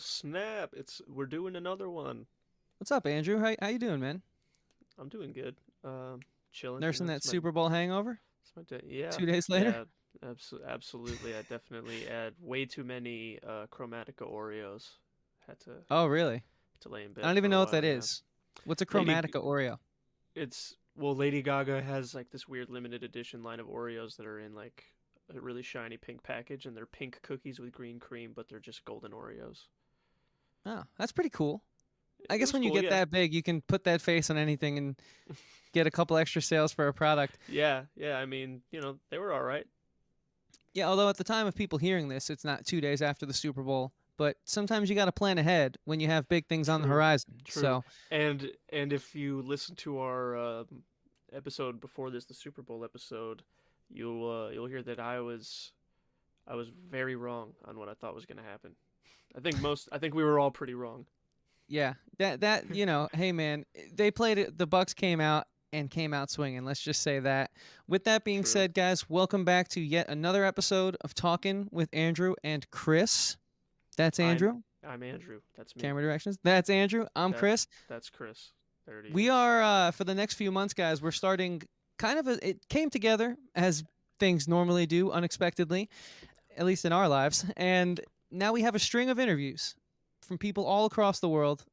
snap! We're doing another one. What's up, Andrew? How you doing, man? I'm doing good. Chilling. Nursing that It's my Super Bowl hangover day. Yeah, 2 days later? yeah. Absolutely. I definitely had way too many Chromatica Oreos. Had Oh, really? to lay in I bed don't for even a know what while. that Yeah. is. What's a Lady, Chromatica Oreo? Lady Gaga has like this weird limited edition line of Oreos that are in like a really shiny pink package, and they're pink cookies with green cream, but they're just golden Oreos. Oh, that's pretty cool. I It guess was when you cool. get Yeah. that big, you can put that face on anything and get a couple extra sales for a product. Yeah. Yeah. I mean, they were all right. Yeah, although at the time of people hearing this, it's not 2 days after the Super Bowl. But sometimes you got to plan ahead when you have big things on the True, horizon. true. So, And if you listen to our episode before this, the Super Bowl episode, you'll hear that I was very wrong on what I thought was going to happen. I think we were all pretty wrong. yeah, hey man, they played it. The Bucks came out and came out swinging. Let's just say that. With that being True. said, guys, welcome back to yet another episode of Talking with Andrew and Chris. That's I'm Andrew. I'm Andrew. That's me. Camera directions. That's Andrew. I'm That Chris. that's Chris. There it We is. are for the next few months, guys. We're starting it came together as things normally do, unexpectedly, at least in our lives, and now we have a string of interviews from people all across the world.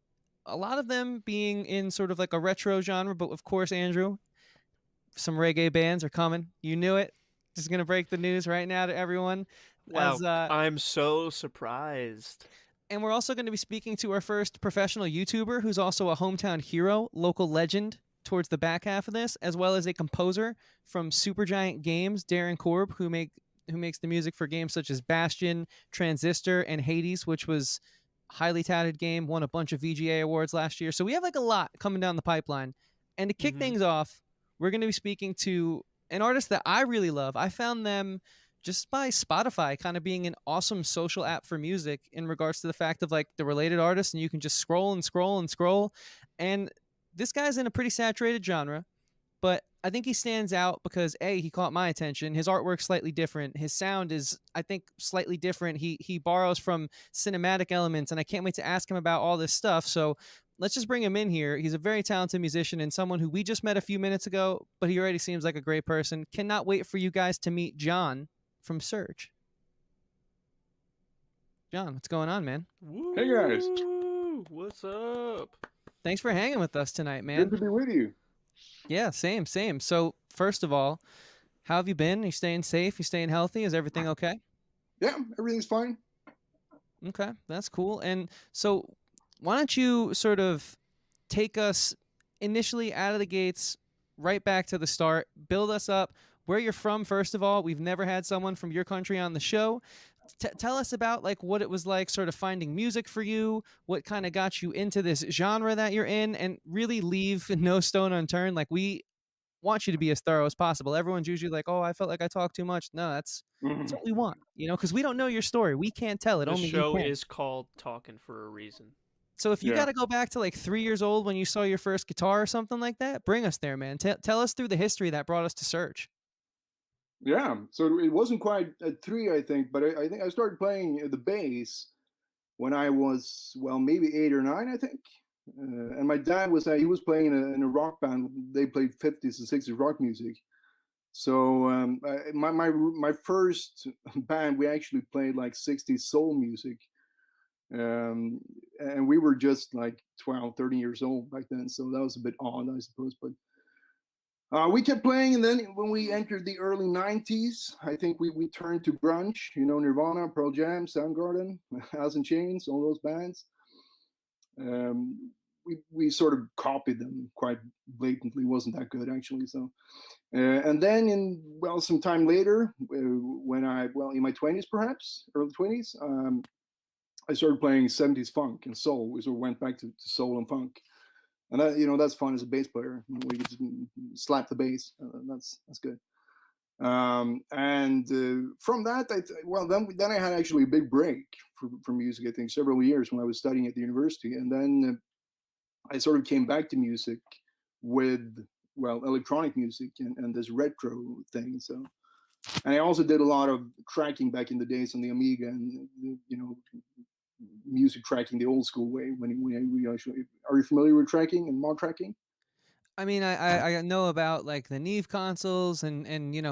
A lot of them being in sort of like a retro genre, but of course, Andrew, some reggae bands are coming. You knew it. Just gonna break the news right now to everyone. As Wow, I'm so surprised. And we're also going to be speaking to our first professional YouTuber who's also a hometown hero, local legend towards the back half of this, as well as a composer from Supergiant Games, Darren Korb, who makes the music for games such as Bastion, Transistor, and Hades, which was a highly touted game, won a bunch of VGA awards last year. So we have like a lot coming down the pipeline. And to kick Mm-hmm. things off, we're going to be speaking to an artist that I really love. I found them just by Spotify kind of being an awesome social app for music in regards to the fact of like the related artists, and you can just scroll and scroll and scroll. And this guy's in a pretty saturated genre, but I think he stands out because he caught my attention. His artwork's slightly different. His sound is, I think, slightly different. He borrows from cinematic elements, and I can't wait to ask him about all this stuff. So let's just bring him in here. He's a very talented musician and someone who we just met a few minutes ago, but he already seems like a great person. Cannot wait for you guys to meet John from Surge. John, what's going on, man? Hey guys, Woo! What's up? Thanks for hanging with us tonight, good man. to be with you. Yeah, same. So, first of all, how have you been? Are you staying safe? You staying healthy? Is everything okay? Yeah, everything's fine. Okay, that's cool. And so, why don't you sort of take us initially out of the gates, right back to the start, build us up, where you're from, first of all. We've never had someone from your country on the show. Tell us about like what it was like sort of finding music for you, what kind of got you into this genre that you're in, and really leave no stone unturned. Like, we want you to be as thorough as possible. Everyone's usually like, "Oh, I felt like I talked too much." No, that's Mhm. what we want, because we don't know your story. We can't tell it. The Only you show can. is called Talking for a reason. So if you got Yeah, to go back to like 3 years old when you saw your first guitar or something like that, bring us there, man. Tell us through the history that brought us to Surge. yeah. So it wasn't quite at three, I think, but I think I started playing the bass when I was maybe 8 or 9, I think. And my dad he was playing in a rock band. They played 50s and 60s rock music. So my first band, we actually played like 60s soul music. And we were just like 12, 13 years old back then. So that was a bit odd, I suppose. But we kept playing, and then when we entered the early 90s, I think we turned to grunge, Nirvana, Pearl Jam, Soundgarden, Alice in Chains, all those bands. We sort of copied them quite blatantly. Wasn't that good, actually. So, and then some time later, when in my 20s, perhaps, early 20s, I started playing 70s funk and soul. We sort of went back to soul and funk. And that's fun as a bass player. We just slap the bass. That's good. And from that, then I had actually a big break for music. I think several years when I was studying at the university, and then I sort of came back to music with electronic music and this retro thing. So, and I also did a lot of tracking back in the days on the Amiga, and music tracking the old school way. When we actually, are you familiar with tracking and mod tracking? I mean, I know about like the Neve consoles and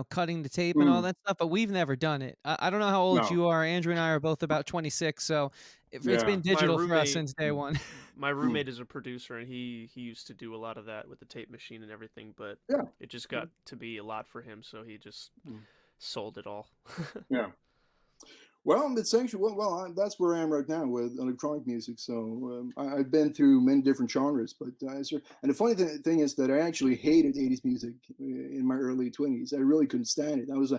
cutting the tape and all Mm, that stuff, but we've never done it. I don't know how old no, you are. Andrew and I are both about 26, so if it's yeah, been My digital for us roommate since day one. my mm, roommate is a producer, and he used to do a lot of that with the tape machine and everything, but yeah, it just got to be a lot for him, so he just mm, sold it all. yeah. Well, it's actually that's where I am right now with electronic music. So I've been through many different genres, but and the funny thing is that I actually hated '80s music in my early 20s. I really couldn't stand it. I was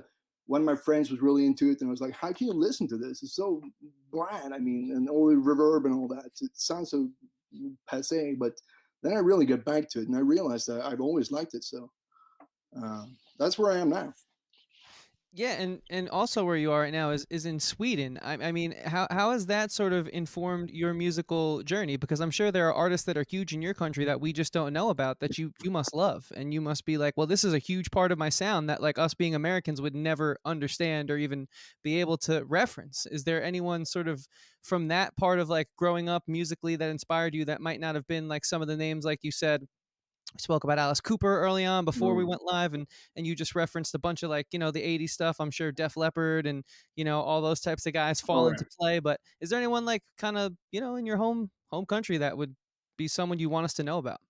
one of my friends was really into it, and I was like, "How can you listen to this? It's so bland. I mean, and all the reverb and all that. It sounds so passe." But then I really got back to it, and I realized that I've always liked it. So that's where I am now. Yeah, and also where you are right now is in Sweden. I mean, how has that sort of informed your musical journey? Because I'm sure there are artists that are huge in your country that we just don't know about that you must love, and you must be like, well, this is a huge part of my sound that like us being Americans would never understand or even be able to reference. Is there anyone sort of from that part of like growing up musically that inspired you that might not have been like some of the names like you said? We spoke about Alice Cooper early on before we Mm. went live, and you just referenced a bunch of like the '80s stuff. I'm sure Def Leppard and all those types of guys fall Oh into yeah. play. But is there anyone like kind of in your home country that would be someone you want us to know about?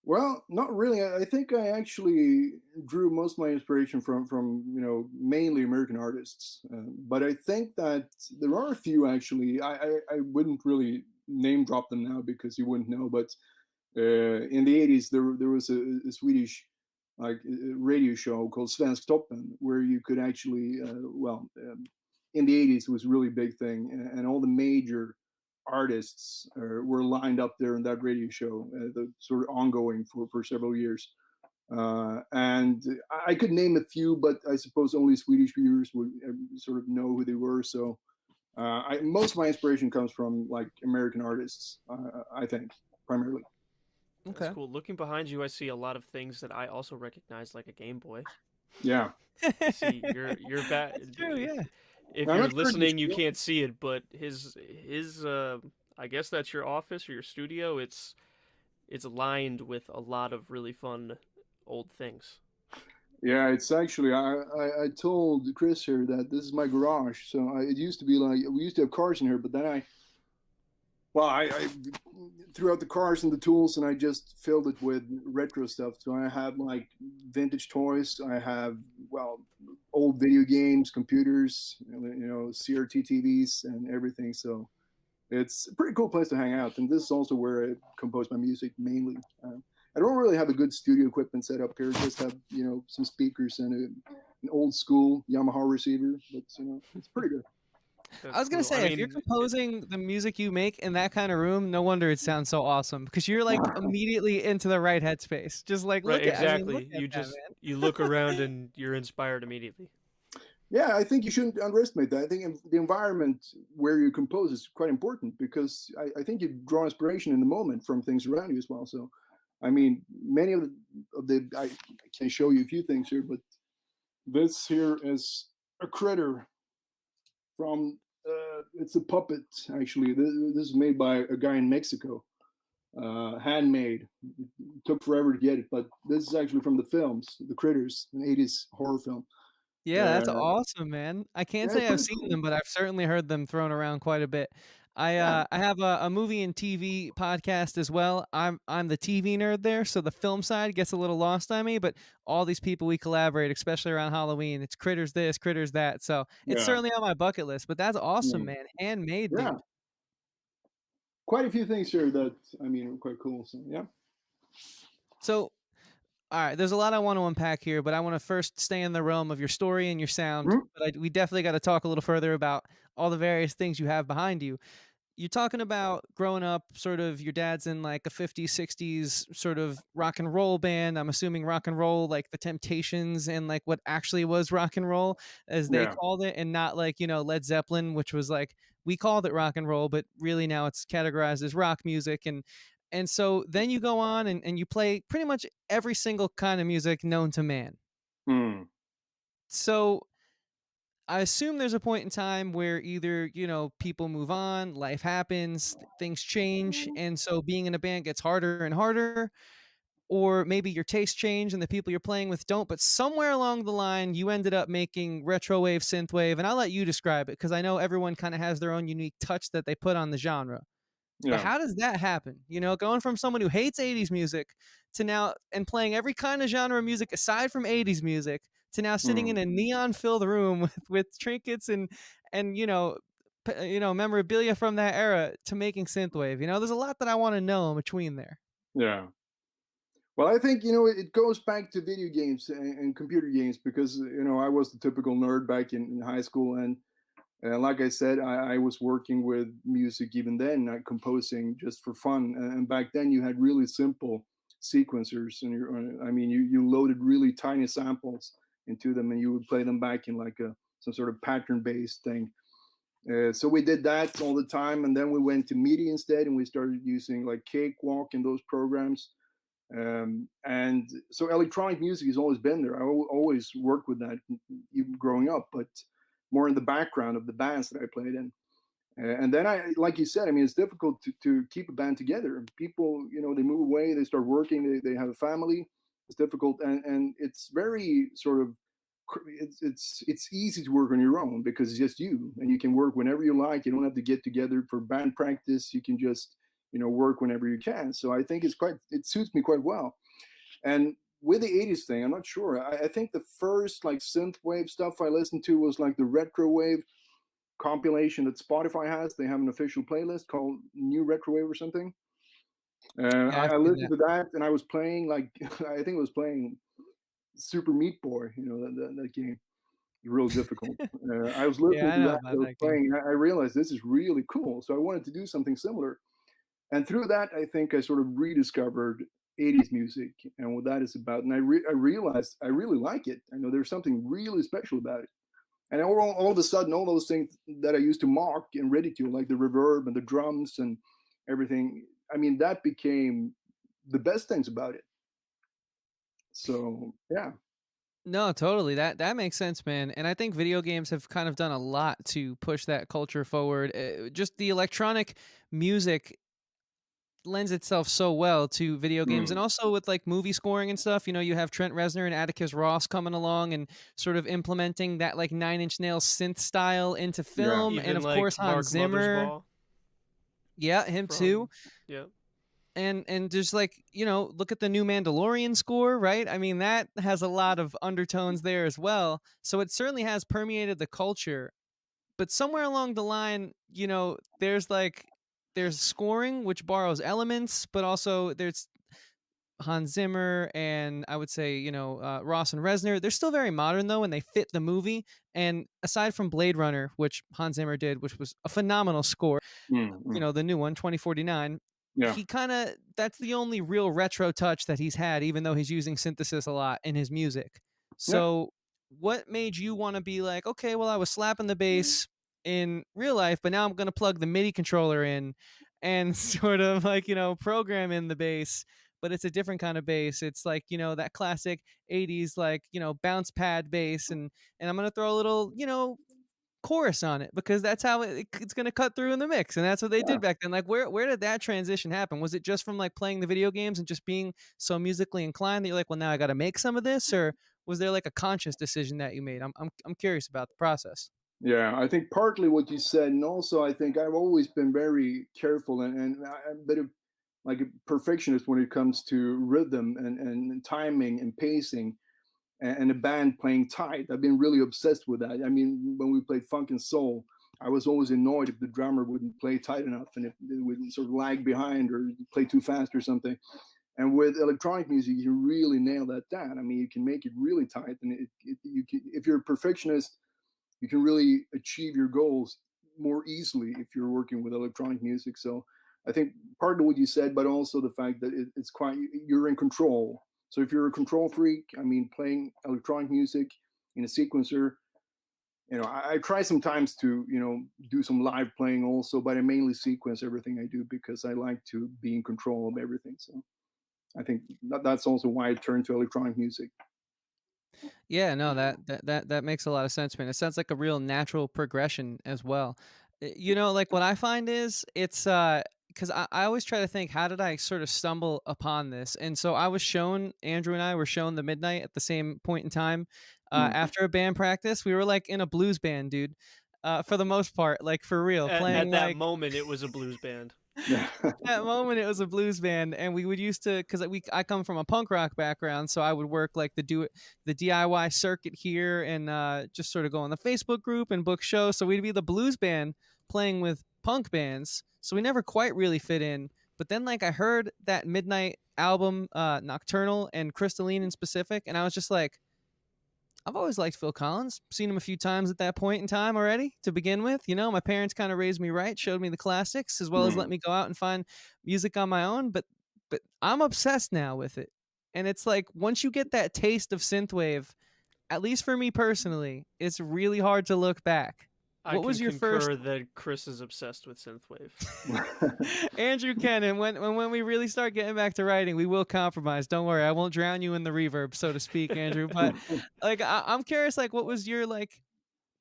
Well, not really. I think I actually drew most of my inspiration from mainly American artists, but I think that there are a few actually. I wouldn't really name drop them now because you wouldn't know. But in the '80s, there was a Swedish radio show called Svensk Toppen where you could actually in the '80s it was a really big thing, and all the major artists were lined up there in that radio show, the sort of ongoing for several years. And I could name a few, but I suppose only Swedish viewers would sort of know who they were. So most of my inspiration comes from like American artists, I think, primarily. That's Okay. cool. Looking behind you, I see a lot of things that I also recognize, like a Game Boy. Yeah. You see, you're back. That's true. Yeah. If I'm you're not sure if you listening, you still. can't see it, but his I guess that's your office or your studio. It's lined with a lot of really fun old things. Yeah, it's actually I told Chris here that this is my garage. So it used to be like we used to have cars in here, but then I threw out the cars and the tools, and I just filled it with retro stuff. So I have like vintage toys. I have old video games, computers, CRT TVs, and everything. So it's a pretty cool place to hang out. And this is also where I compose my music mainly. I don't really have a good studio equipment set up here. Just have some speakers and an old school Yamaha receiver, but it's pretty good. I That's was gonna cool. I say, if you're mean, composing the music you make in that kind of room, no wonder it sounds so awesome because you're like immediately into the right headspace. Just like right, look exactly. at You that, just man. you look around and you're inspired immediately. Yeah, I think you shouldn't underestimate that. I think the environment where you compose is quite important because I think you draw inspiration in the moment from things around you as well. So, I mean, many of the I can show you a few things here, but this here is a critter from. It's a puppet actually. This is made by a guy in Mexico, handmade. It took forever to get it, but this is actually from the films, The Critters, an '80s horror film. Yeah, Uh, that's awesome, man. I can't yeah, it's say I've pretty seen cool. them, but I've certainly heard them thrown around quite a bit. Yeah. I have a movie and TV podcast as well. I'm the TV nerd there, so the film side gets a little lost on me. But all these people we collaborate, especially around Halloween, it's critters this, critters that. So it's Yeah. certainly on my bucket list. But that's awesome, Mm. man. Handmade, Yeah. dude. Quite a few things here that I mean are quite cool. So yeah. So all right, there's a lot I want to unpack here, but I want to first stay in the realm of your story and your sound. Mhm. But we definitely got to talk a little further about all the various things you have behind you. You're talking about growing up, sort of your dad's in like a 50s, 60s sort of rock and roll band. I'm assuming rock and roll, like the Temptations and like what actually was rock and roll, as they Yeah. called it, and not like, Led Zeppelin, which was like, we called it rock and roll, but really now it's categorized as rock music. And so then you go on and you play pretty much every single kind of music known to man. Mm. So I assume there's a point in time where either, people move on, life happens, things change, and so being in a band gets harder and harder, or maybe your tastes change and the people you're playing with don't, but somewhere along the line you ended up making retrowave, synthwave, and I'll let you describe it because I know everyone kind of has their own unique touch that they put on the genre. But Yeah. how does that happen? Going from someone who hates 80s music to now and playing every kind of genre of music aside from 80s music to now sitting in Mm. a neon filled room with trinkets and memorabilia from that era to making synthwave. There's a lot that I want to know in between there. Yeah. Well, I think it goes back to video games and computer games because I was the typical nerd back in high school, and like I said, I was working with music even then, not composing just for fun. And back then, you had really simple sequencers, and I mean, you loaded really tiny samples into them, and you would play them back in like some sort of pattern-based thing. So we did that all the time, and then we went to MIDI instead, and we started using like Cakewalk and those programs. And so electronic music has always been there. I always worked with that even growing up, but more in the background of the bands that I played in. And then like you said, I mean, it's difficult to keep a band together. People, they move away, they start working, they have a family. It's difficult, and it's very sort of, it's easy to work on your own because it's just you, and you can work whenever you like. You don't have to get together for band practice. You can just, work whenever you can. So I think it suits me quite well. And with the 80s thing, I'm not sure. I think the first like synthwave stuff I listened to was like the Retrowave compilation that Spotify has. They have an official playlist called New Retrowave or something. Yeah, I've I seen listened that. to that, and I was playing like I think I was playing Super Meat Boy. That game is real difficult. I was Yeah, listening I to know that. I about was that game. playing. I realized this is really cool. So I wanted to do something similar. And through that, I think I sort of rediscovered 80s music and what that is about. And I realized I really like it. I know there's something really special about it. And all of a sudden, all those things that I used to mock and ridicule, like the reverb and the drums and everything, I mean, that became the best things about it. So, yeah. No, totally. That makes sense, man. And I think video games have kind of done a lot to push that culture forward. Just the electronic music lends itself so well to video games, and Mm. also with like movie scoring and stuff. You have Trent Reznor and Atticus Ross coming along and sort of implementing that like Nine Inch Nails synth style into Yeah. film, and Even of like course Hans Mark Zimmer. Mothersbaugh Yeah, him too. from yeah. And just like, look at the new Mandalorian score, right? I mean, that has a lot of undertones there as well. So it certainly has permeated the culture. But somewhere along the line, there's scoring which borrows elements, but also there's Hans Zimmer and I would say, Ross and Reznor. They're still very modern though, and they fit the movie. And aside from Blade Runner, which Hans Zimmer did, which was a phenomenal score, Mm, mm. the new one, 2049, Yeah. he kind of, that's the only real retro touch that he's had, even though he's using synthesis a lot in his music. Yeah. So what made you want to be like, okay, well, I was slapping the bass in real life, but now I'm going to plug the MIDI controller in and sort of like, program in the bass, but it's a different kind of bass. It's like, that classic 80s, like, bounce pad bass. And I'm going to throw a little, chorus on it because that's how it's going to cut through in the mix, and that's what they Yeah. did back then. Like where did that transition happen? Was it just from like playing the video games and just being so musically inclined that you're like, well, now I got to make some of this, or was there like a conscious decision that you made? I'm curious about the process. Yeah, I think partly what you said, and also I think I've always been very careful and I'm a bit of like a perfectionist when it comes to rhythm and timing and pacing and a band playing tight. I've been really obsessed with that. I mean, when we played funk and soul, I was always annoyed if the drummer wouldn't play tight enough and if it would sort of lag behind or play too fast or something. And with electronic music, you really nail that down. I mean, you can make it really tight, and you can, if you're a perfectionist, you can really achieve your goals more easily if you're working with electronic music. So I think part of what you said, but also the fact that it's quite, you're in control. So if you're a control freak, I mean, playing electronic music in a sequencer, I try sometimes to, do some live playing also, but I mainly sequence everything I do because I like to be in control of everything. So I think that's also why I turned to electronic music. Yeah, no, that makes a lot of sense, man. It sounds like a real natural progression as well. You know, like what I find is it's because I always try to think, how did I sort of stumble upon this? And so I was shown, Andrew and I were shown the Midnight at the same point in time. Mm. After a band practice, we were like in a blues band, dude. For the most part, like for real, At playing that like moment, it was a blues band. at that moment it was a blues band, and we would used to, because I come from a punk rock background, so I would work like the DIY circuit here, and just sort of go on the Facebook group and book shows. So we'd be the blues band playing with punk bands, so we never quite really fit in. But then like I heard that Midnight album, Nocturnal and Crystalline in specific, and I was just like, I've always liked Phil Collins. Seen him a few times at that point in time already to begin with. You know, my parents kind of raised me right, showed me the classics as well as let Mm. me go out and find music on my own, but I'm obsessed now with it. And it's like once you get that taste of synthwave, at least for me personally, it's really hard to look back. I What can was your first concur that Chris is obsessed with synthwave. Andrew Kennan, when we really start getting back to writing, we will compromise. Don't worry, I won't drown you in the reverb, so to speak, Andrew. But like, I'm curious, like, what was your like,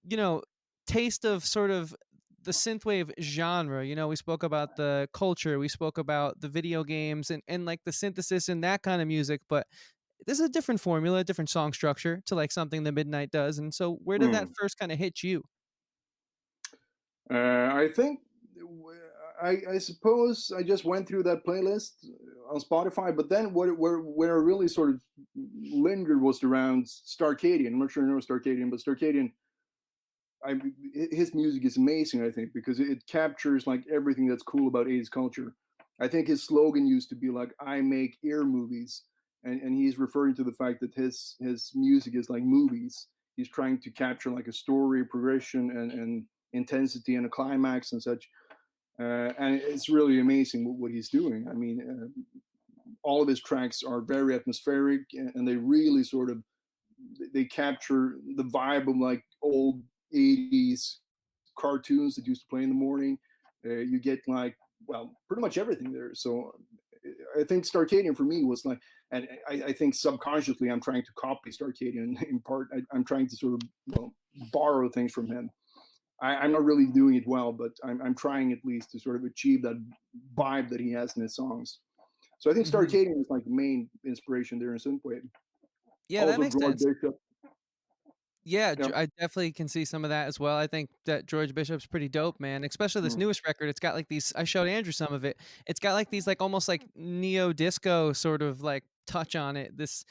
you know, taste of sort of the synthwave genre? You know, we spoke about the culture, we spoke about the video games, and like the synthesis and that kind of music, but this is a different formula, a different song structure to like something the Midnight does. And so, where did that Mm. first kind of hit you? I think I suppose I just went through that playlist on Spotify, but then where I really sort of lingered was around Starcadian. I'm not sure you know Starcadian, but Starcadian, I his music is amazing. I think because it captures like everything that's cool about 80s culture. I think his slogan used to be like "I make ear movies," and he's referring to the fact that his music is like movies. He's trying to capture like a story, progression, and intensity, and a climax and such. And it's really amazing what he's doing. I mean, all of his tracks are very atmospheric, and they really sort of they capture the vibe of like old 80s cartoons that used to play in the morning. You get like, well, pretty much everything there. So I think Starcadian for me was like, and I think subconsciously I'm trying to copy Starcadian in part. I'm trying to sort of borrow things from him. I'm not really doing it well, but I'm trying at least to sort of achieve that vibe that he has in his songs. So I think Hmm. Starcadian is like the main inspiration there in synthwave. Yeah, that Also, makes George sense. Bishop. Yeah, Yeah. I definitely can see some of that as well. I think that George Bishop's pretty dope, man. Especially this Mm. newest record. It's got like these. I showed Andrew some of it. It's got like these, like almost like neo disco sort of like touch on it. This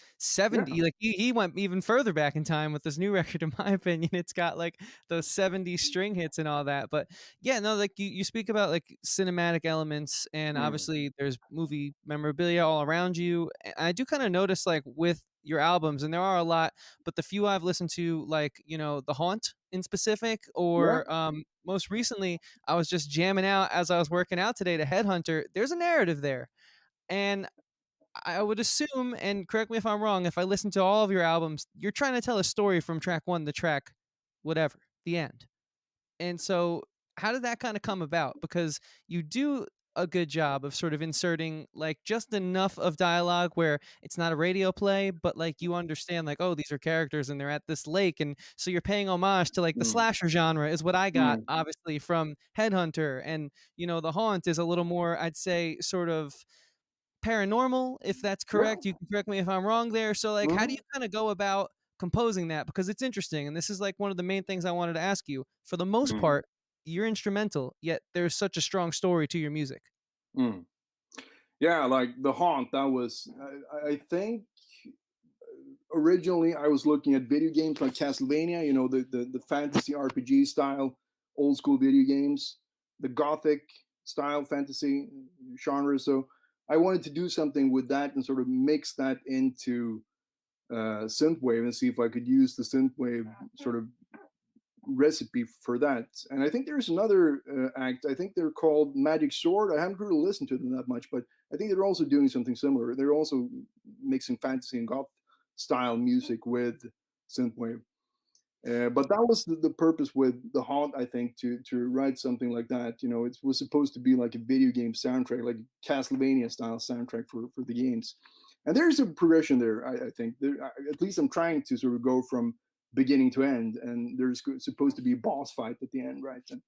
Yeah. 70, like he went even further back in time with this new record, in my opinion. It's got like those 70s string hits and all that. But yeah, no, like you speak about like cinematic elements, and Mm. obviously there's movie memorabilia all around you. And I do kind of notice like with your albums, and there are a lot, but the few I've listened to, like, you know, The Haunt in specific, Yeah. or most recently, I was just jamming out as I was working out today to Headhunter. There's a narrative there. And I would assume, and correct me if I'm wrong, if I listen to all of your albums, you're trying to tell a story from track one to track whatever, the end. And so, how did that kind of come about? Because you do a good job of sort of inserting like just enough of dialogue where it's not a radio play, but like you understand, like, oh, these are characters and they're at this lake. And so you're paying homage to like the Mm. slasher genre, is what I got, Mm. obviously, from Headhunter. And, you know, The Haunt is a little more, I'd say, sort of paranormal, if that's Yeah. correct. You can correct me if I'm wrong there. So, like, how do Mhm. you kind of go about composing that? Because it's interesting, and this is like one of the main things I wanted to ask you. For the most Mm. part, you're instrumental, yet there's such a strong story to your music. Mm. Yeah, like The Haunt, that was, I think originally I was looking at video games like Castlevania, you know, the fantasy RPG style, old school video games, the gothic style fantasy genre. So I wanted to do something with that and sort of mix that into synthwave and see if I could use the synthwave sort of recipe for that. And I think there's another act. I think they're called Magic Sword. I haven't really listened to them that much, but I think they're also doing something similar. They're also mixing fantasy and goth style music with synthwave. But that was the purpose with The Haunt, I think, to write something like that. You know, it was supposed to be like a video game soundtrack, like a Castlevania style soundtrack for the games. And there's a progression there. I think at least I'm trying to sort of go from beginning to end, and there's supposed to be a boss fight at the end, right? And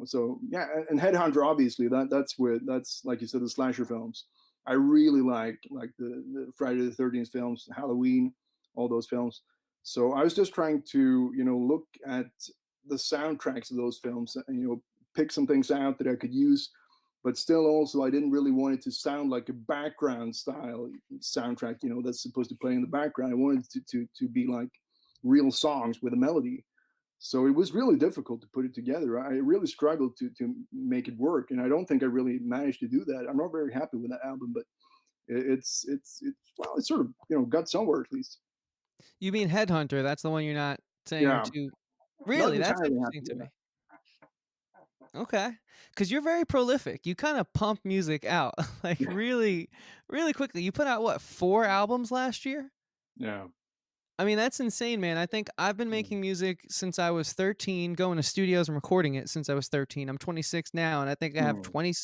so yeah, and Headhunter, obviously, that's like you said, the slasher films. I really like the Friday the 13th films, Halloween, all those films. So I was just trying to look at the soundtracks of those films and pick some things out that I could use, but still also I didn't really want it to sound like a background style soundtrack that's supposed to play in the background. I wanted to be like real songs with a melody. So it was really difficult to put it together. I really struggled to make it work, and I don't think I really managed to do that. I'm not very happy with that album, but it's sort of got somewhere at least. You mean Headhunter? That's the one you're not saying you're Yeah, too. not Really, that's entirely interesting happy to with me. Okay, because you're very prolific. You kind of pump music out like that. really, really quickly. You put out what, 4 albums last year? Yeah. I mean, that's insane, man. I think I've been making music since I was 13, going to studios and recording it since I was 13. I'm 26 now, and I think I have Mm. 20,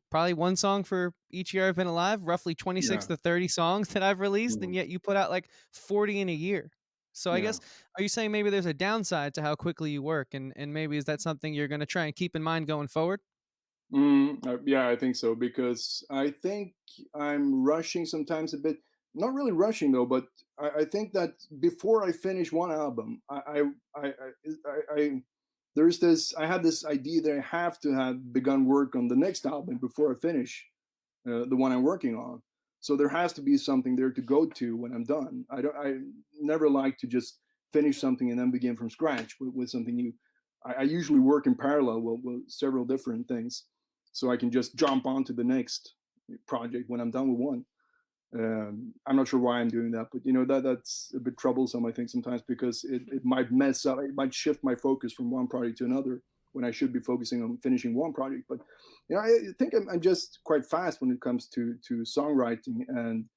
probably one song for each year I've been alive, roughly 26 Yeah. to 30 songs that I've released, and Mm. yet you put out like 40 in a year. So I Yeah. guess, are you saying maybe there's a downside to how quickly you work, and maybe is that something you're going to try and keep in mind going forward? Yeah, I think so, because I think I'm rushing sometimes a bit. Not really rushing though, but I think that before I finish one album, I there's this. I have this idea that I have to have begun work on the next album before I finish the one I'm working on. So there has to be something there to go to when I'm done. I never like to just finish something and then begin from scratch with something new. I usually work in parallel with several different things, so I can just jump onto the next project when I'm done with one. I'm not sure why I'm doing that, but that's a bit troublesome, I think, sometimes, because it might mess up. It might shift my focus from one project to another when I should be focusing on finishing one project. But I think I'm just quite fast when it comes to songwriting, and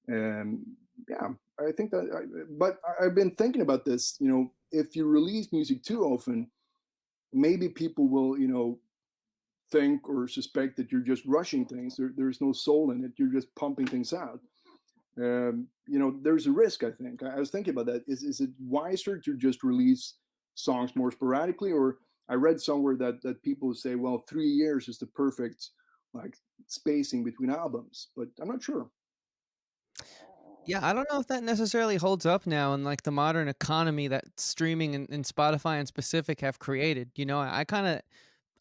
yeah, I think that. But I've been thinking about this. If you release music too often, maybe people will think or suspect that you're just rushing things. There's no soul in it. You're just pumping things out. There's a risk. I think I was thinking about that. Is it wiser to just release songs more sporadically? Or I read somewhere that people say, well, 3 years is the perfect like spacing between albums, but I'm not sure. Yeah, I don't know if that necessarily holds up now in like the modern economy that streaming and Spotify in specific have created. I kind of,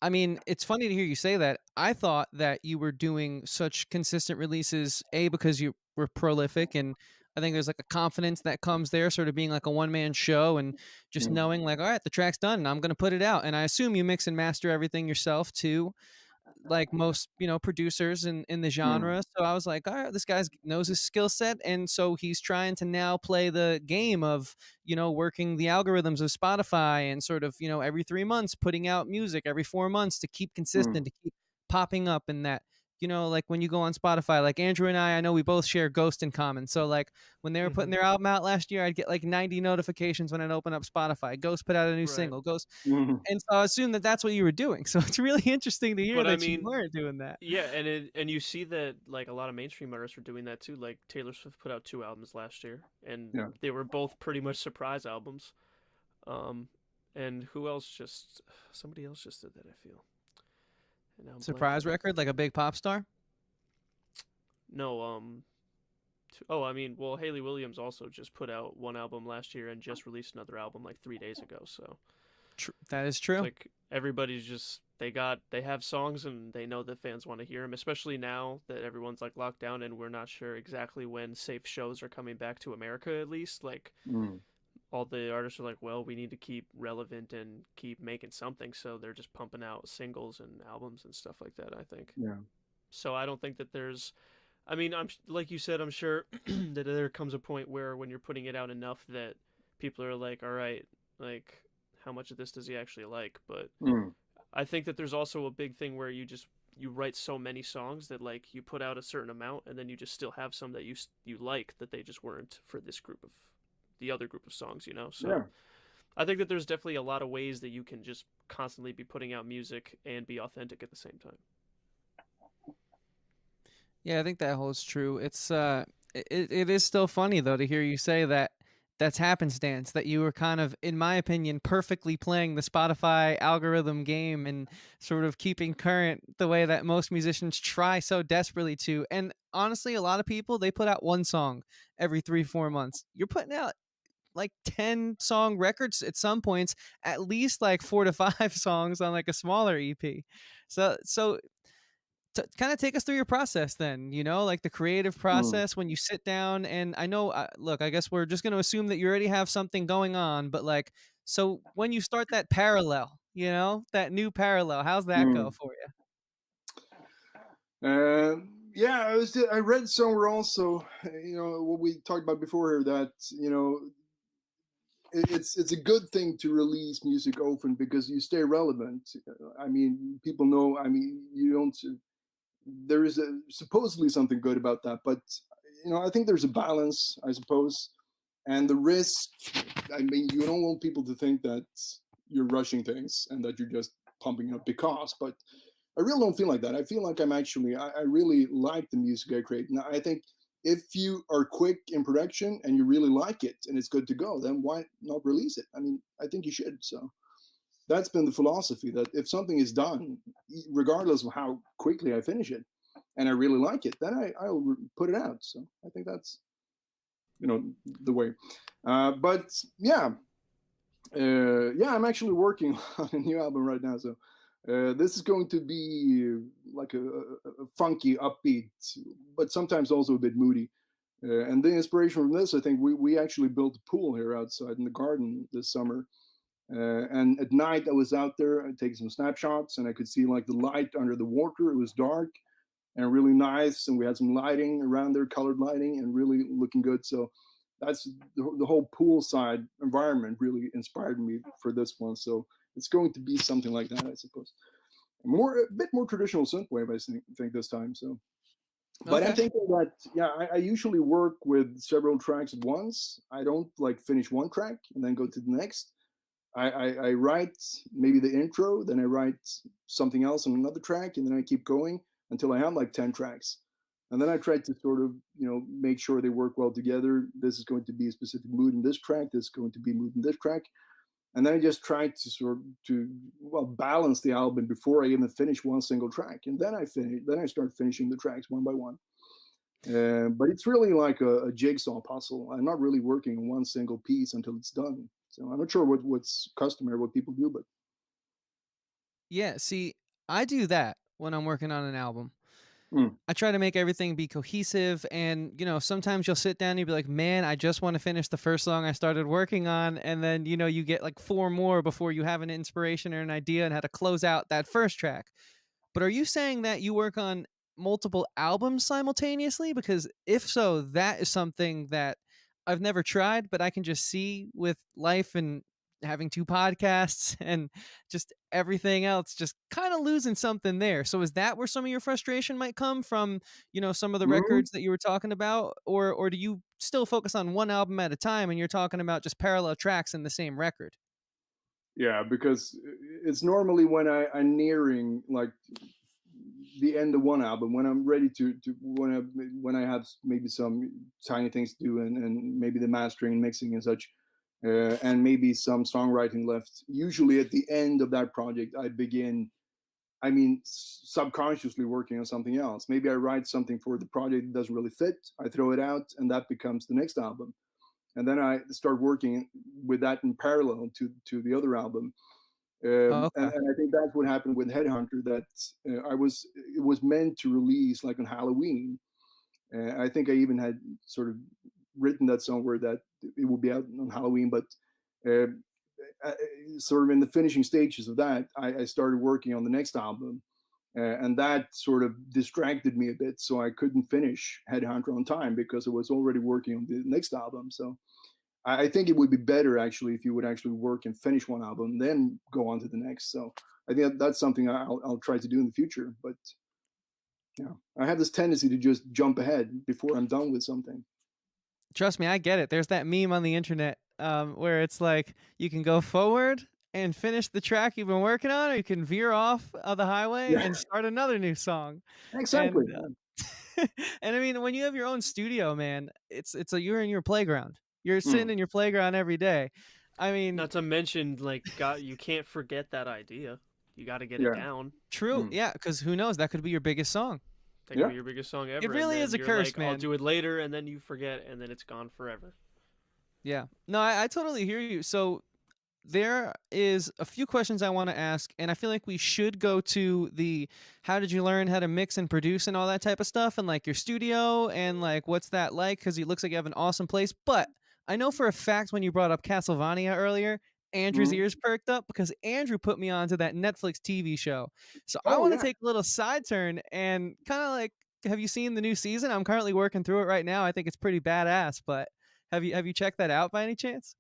I mean, it's funny to hear you say that. I thought that you were doing such consistent releases, A, because you were prolific, and I think there's like a confidence that comes there, sort of being like a one-man show and just Mm, knowing like, all right, the track's done and I'm going to put it out. And I assume you mix and master everything yourself too, like most producers in the mm, genre. So I was like, all right, this guy knows his skill set, and so he's trying to now play the game of working the algorithms of Spotify, and sort of every 3 months putting out music, every 4 months to keep consistent, mm, to keep popping up in that. Like when you go on Spotify, like Andrew and I know we both share Ghost in common. So like when they were putting Hmm. their album out last year, I'd get like 90 notifications when I'd open up Spotify. Ghost put out a new Right. single. Ghost. mm. And so I assume that that's what you were doing. So it's really interesting to hear But I that you mean, weren't doing that. yeah, and you see that like a lot of mainstream artists are doing that too. Like Taylor Swift put out 2 albums last year, and Yeah. they were both pretty much surprise albums. Um, and who else just somebody else just did that, I feel. And now I'm Surprise blanking. record, like a big pop star. No, oh, I mean, well, Haley Williams also just put out 1 album last year and just released another album like 3 days ago. So That is it's true. like everybody's just they have songs and they know that fans want to hear them, especially now that everyone's like locked down and we're not sure exactly when safe shows are coming back to America. At least like Mm. all the artists are like, well, we need to keep relevant and keep making something, so they're just pumping out singles and albums and stuff like that, I think. Yeah. So I don't think that there's I mean, I'm like you said, I'm sure that there comes a point where when you're putting it out enough that people are like, all right, like how much of this does he actually like? But Mm. I think that there's also a big thing where you write so many songs that like you put out a certain amount and then you just still have some that you like that they just weren't for this group of the other group of songs, So Yeah. I think that there's definitely a lot of ways that you can just constantly be putting out music and be authentic at the same time. Yeah, I think that holds true. It is still funny though to hear you say that that's happenstance, that you were kind of, in my opinion, perfectly playing the Spotify algorithm game and sort of keeping current the way that most musicians try so desperately to. And honestly, a lot of people, they put out one song every 3-4 months. You're putting out like 10 song records at some points, at least like 4 to 5 songs on like a smaller EP. So to kind of take us through your process then, like the creative Mm, process when you sit down. And I know, look, I guess we're just going to assume that you already have something going on, but like, so when you start that parallel, that new parallel, how's that go mm. for you? Yeah, I read somewhere also, what we talked about before here, that it's a good thing to release music often because you stay relevant. I mean, people know. I mean, you don't. There is supposedly something good about that, but I think there's a balance, I suppose, and the risk. I mean, you don't want people to think that you're rushing things and that you're just pumping up because, but I really don't feel like that. I feel like I really like the music I create. Now, I think if you are quick in production and you really like it and it's good to go, then why not release it? I mean, I think you should. So that's been the philosophy, that if something is done, regardless of how quickly I finish it, and I really like it, then I'll put it out. So I think that's the way. But yeah, yeah, I'm actually working on a new album right now. So this is going to be like a funky, upbeat, but sometimes also a bit moody. And the inspiration from this, I think we actually built a pool here outside in the garden this summer. And at night, I was out there, I take some snapshots, and I could see like the light under the water. It was dark and really nice, and we had some lighting around there, colored lighting, and really looking good. So that's the whole poolside environment really inspired me for this one. So it's going to be something like that, I suppose. A bit more traditional synthwave, I think this time. So, but I'm Okay. thinking that yeah, I usually work with several tracks at once. I don't like finish one track and then go to the next. I write maybe the intro, then I write something else on another track, and then I keep going until I have like 10 tracks. And then I try to sort of, make sure they work well together. This is going to be a specific mood in this track. This is going to be a mood in this track. And then I just try to sort of balance the album before I even finish one single track. And then I start finishing the tracks one by one. But it's really like a jigsaw puzzle. I'm not really working on one single piece until it's done. So I'm not sure what's customary, what people do, but Yeah, see, I do that when I'm working on an album. mm, I try to make everything be cohesive, and sometimes you'll sit down and you'll be like, man, I just want to finish the first song I started working on, and then you get like 4 more before you have an inspiration or an idea on how to close out that first track. But are you saying that you work on multiple albums simultaneously? Because if so, that is something that I've never tried, but I can just see with life and having 2 podcasts and just everything else, just kind of losing something there. So is that where some of your frustration might come from, some of the mm, records that you were talking about? Or do you still focus on one album at a time and you're talking about just parallel tracks in the same record? yeah, because it's normally when I'm nearing like the end of one album, when I'm ready to when I have maybe some tiny things to do, and maybe the mastering and mixing and such, and maybe some songwriting left. Usually at the end of that project, I begin, I mean, subconsciously working on something else. Maybe I write something for the project that doesn't really fit. I throw it out, and that becomes the next album. And then I start working with that in parallel to the other album. Oh, okay. And I think that's what happened with Headhunter. That it was meant to release like on Halloween. I think I even had sort of written that somewhere that it would be out on Halloween, but uh, sort of in the finishing stages of that, I started working on the next album, and that sort of distracted me a bit, so I couldn't finish Headhunter on time because I was already working on the next album. So I think it would be better actually if you would actually work and finish one album, then go on to the next. So I think that's something I'll try to do in the future. But yeah, I have this tendency to just jump ahead before I'm done with something. Trust me, I get it. There's that meme on the internet where it's like you can go forward and finish the track you've been working on, or you can veer off of the highway Yeah, and start another new song. exactly. And And I mean, when you have your own studio, man, it's like you're in your playground. You're sitting Mm, in your playground every day. I mean, Not to mention, like, God, you can't forget that idea. You got to get it yeah. down. true, Mm, yeah, because who knows? That could be your biggest song. That could yeah. be your biggest song It ever, and really is then a you're curse, like, I'll man. do it later, and then you forget, and then it's gone forever. Yeah. No, I totally hear you. So there is a few questions I want to ask, and I feel like we should go to the how did you learn how to mix and produce and all that type of stuff, and like your studio and like what's that like? Because it looks like you have an awesome place. But I know for a fact when you brought up Castlevania earlier, Andrew's Mm. ears perked up because Andrew put me onto that Netflix TV show. So I Oh want to yeah. take a little side turn and kind of like, have you seen the new season? I'm currently working through it right now. I think it's pretty badass, but have you checked that out by any chance?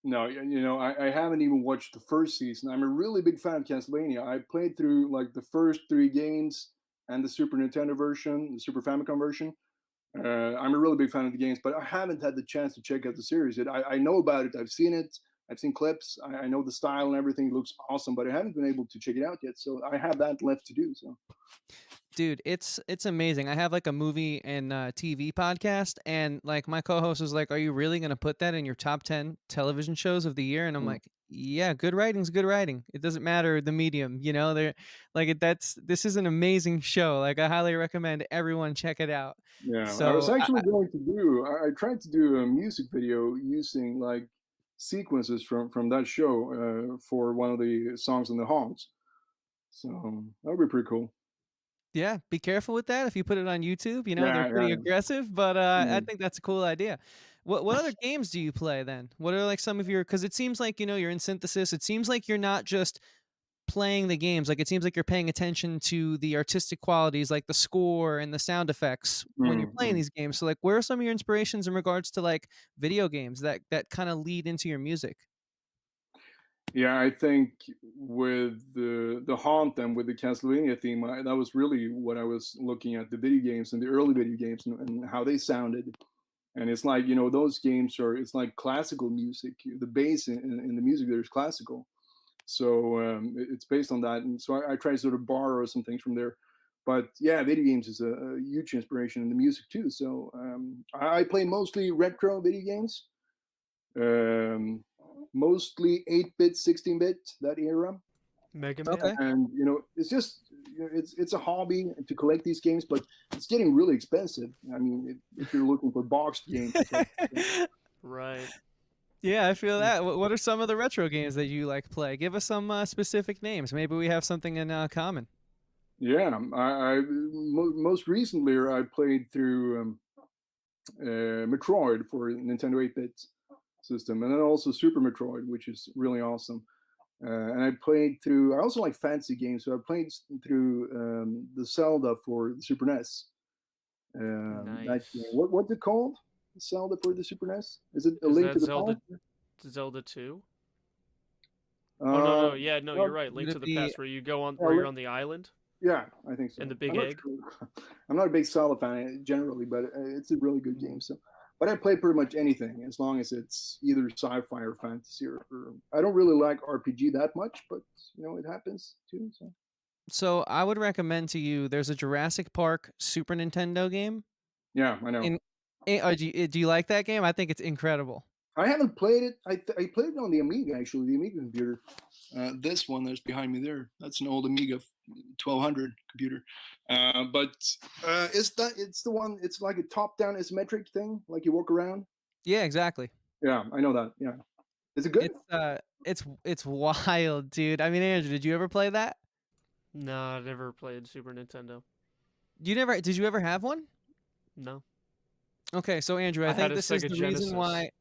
No, I haven't even watched the first season. I'm a really big fan of Castlevania. I played through like the first three games and the Super Nintendo version, the Super Famicom version. I'm a really big fan of the games, but I haven't had the chance to check out the series yet. I know about it. I've seen it. I've seen clips. I know the style and everything. It looks awesome, but I haven't been able to check it out yet. So I have that left to do. So Dude, it's amazing. I have like a movie and TV podcast, and like my co-host was like, "Are you really gonna put that in your top 10 television shows of the year?" And I'm mm, like, "Yeah, good writing's good writing. It doesn't matter the medium, you know. They're like that's this is an amazing show. Like I highly recommend everyone check it out." yeah, I was So actually going to do. I tried to do a music video using like sequences from that show for one of the songs in the haunts. So that would be pretty cool. yeah, be careful with that if you put it on YouTube. You know they're Yeah, pretty yeah. aggressive, but I Mm. think that's a cool idea. What other games do you play then? What are like some of your? Because it seems like you're in synthesis. It seems like you're not just playing the games. Like it seems like you're paying attention to the artistic qualities, like the score and the sound effects when you're Mm, playing mm. these games. So like, where are some of your inspirations in regards to like video games that kind of lead into your music? Yeah, I think with the haunt and with the Castlevania theme, that was really what I was looking at the video games and the early video games and how they sounded. And it's like those games are it's like classical music. The bass in the music there is classical, so it's based on that. And so I try to sort of borrow some things from there. But yeah, video games is a huge inspiration in the music too. So I play mostly retro video games. Um, Mostly 8-bit, 16-bit, that era. Mega Man. Okay. And it's just it's a hobby to collect these games, but it's getting really expensive. I mean, if you're looking for boxed games and stuff. Right. Yeah, I feel that. What are some of the retro games that you like play? Give us some specific names. Maybe we have something in common. Yeah, most recently I played through Metroid for Nintendo 8-bit system, and then also Super Metroid, which is really awesome. And I played through. I also like fantasy games, so I played through the Zelda for the Super NES. That game. Nice. What's it called? Zelda for the Super NES? Is it A Is Link that to the Past? Zelda 2? Oh no, Uh, no, yeah, no, you're well, right. Link Would to it the be Past, where you go on, yeah, where you're on the island yeah, I think and so. the big I'm not egg. sure. I'm not a big Zelda fan generally, but it's a really good game. So, but I play pretty much anything as long as it's either sci-fi or fantasy. Or I don't really like RPG that much, but it happens too. So So I would recommend to you. There's a Jurassic Park Super Nintendo game. yeah, I know. In, do you like that game? I think it's incredible. I haven't played it. I played it on the Amiga actually, the Amiga computer. This one that's behind me there, that's an old Amiga 1200 computer. But it's the one. It's like a top-down isometric thing, like you walk around. Yeah, exactly. Yeah, I know that. Yeah, is it good? It's wild, dude. I mean, Andrew, did you ever play that? No, I never played Super Nintendo. You never did you ever have one? No, Okay, so Andrew, I I had think a this is Sega the reason Genesis. why.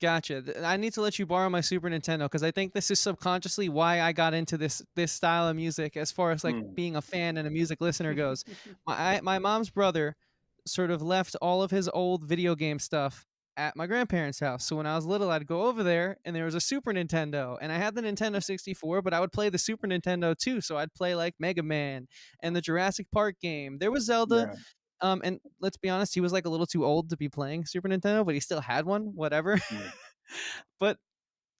Gotcha. I need to let you borrow my Super Nintendo because I think this is subconsciously why I got into this style of music as far as like Mm. being a fan and a music listener goes. My mom's brother sort of left all of his old video game stuff at my grandparents' house. So when I was little, I'd go over there and there was a Super Nintendo and I had the Nintendo 64, but I would play the Super Nintendo too. So I'd play like Mega Man and the Jurassic Park game. There was Zelda. Yeah. And let's be honest, he was like a little too old to be playing Super Nintendo, but he still had one, whatever. Mm. But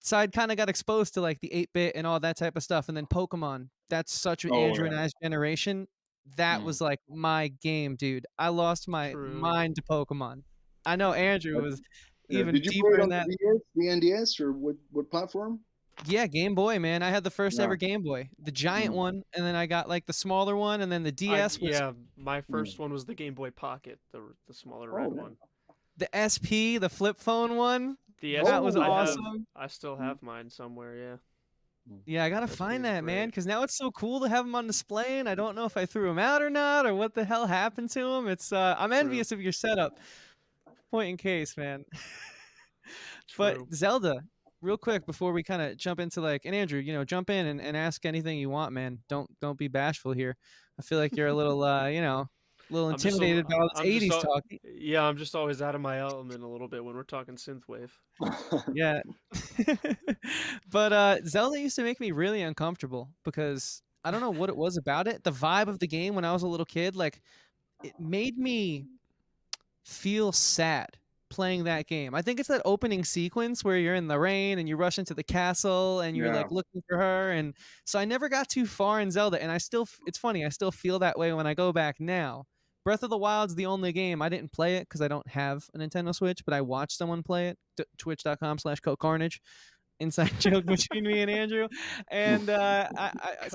so I'd kind of got exposed to like the 8-bit and all that type of stuff. And then Pokemon, that's such an Oh Andrew yeah. and I's generation. that was like my game, dude. I lost my True. mind to Pokemon. I know Andrew Uh, was even did you play deeper it in on that. the DS, the NDS, or what platform? Yeah, Game Boy, man. I had the first Yeah. ever Game Boy, the giant Mm. one, and then I got like the smaller one, and then the DS was Yeah, my Mm. first one was the Game Boy Pocket, the smaller Oh, red man. one. the SP, the flip phone one. The That SP, was Oh, yeah. awesome. I still Mm. have mine somewhere. Yeah, Yeah, I gotta SP find is that, man, great. because now it's so cool to have them on display, and I don't know if I threw them out or not, or what the hell happened to them. It's I'm True. envious of your setup. Point in case, man. But True. Zelda, real quick before we kind of jump into like, and Andrew, jump in and ask anything you want, man. Don't be bashful here. I feel like you're a little, a little I'm just a, intimidated by all this I'm just 80s talk. yeah, I'm just always out of my element a little bit when we're talking synthwave. Yeah. But Zelda used to make me really uncomfortable because I don't know what it was about it. The vibe of the game when I was a little kid, like it made me feel sad playing that game. I think it's that opening sequence where you're in the rain and you rush into the castle and you're Yeah. like looking for her, and so I never got too far in Zelda, and it's funny, I still feel that way when I go back now. Breath of the Wild's the only game I didn't play it because I don't have a Nintendo Switch, but I watched someone play it. Twitch.com/CoCarnage. Inside joke between me and Andrew, and so